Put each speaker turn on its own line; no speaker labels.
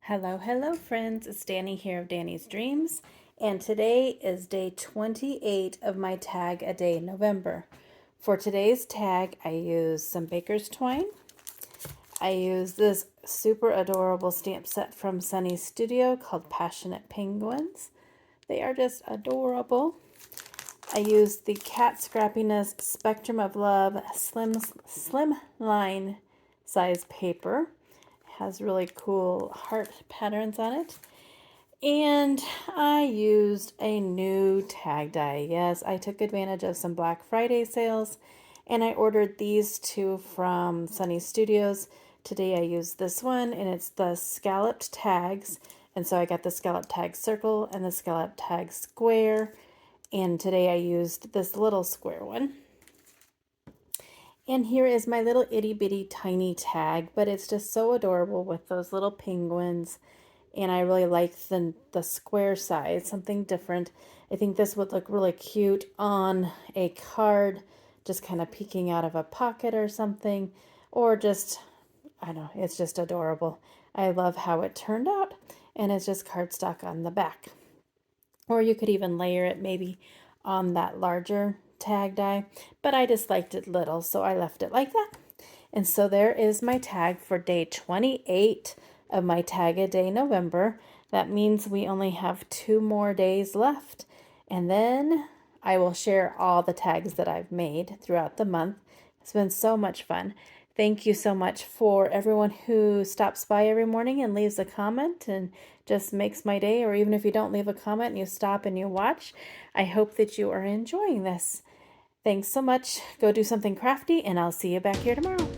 Hello friends, it's Danny here of Danny's Dreams, and today is day 28 of my tag a day November. For today's tag, I used some baker's twine. I used this super adorable stamp set from Sunny's Studio called Passionate Penguins. They are just adorable. I used the Cat Scrappiness Spectrum of Love slim line size paper. Has really cool heart patterns on it. And I used a new tag die. Yes, I took advantage of some Black Friday sales and I ordered these two from Sunny Studios. Today I used this one and it's the scalloped tags. And so I got the scalloped tag circle and the scalloped tag square. And today I used this little square one. And here is my little itty bitty tiny tag, but it's just so adorable with those little penguins. And I really like the square size, something different. I think this would look really cute on a card, just kind of peeking out of a pocket or something, or just, I don't know, it's just adorable. I love how it turned out, and it's just cardstock on the back. Or you could even layer it maybe on that larger tag die, but I just liked it little, so I left it like that. And so there is my tag for day 28 of my tag a day November. That means we only have 2 more days left, and then I will share all the tags that I've made throughout the month. It's been so much fun. Thank you so much for everyone who stops by every morning and leaves a comment and just makes my day, or even if you don't leave a comment and you stop and you watch. I hope that you are enjoying this. Thanks so much. Go do something crafty, and I'll see you back here tomorrow.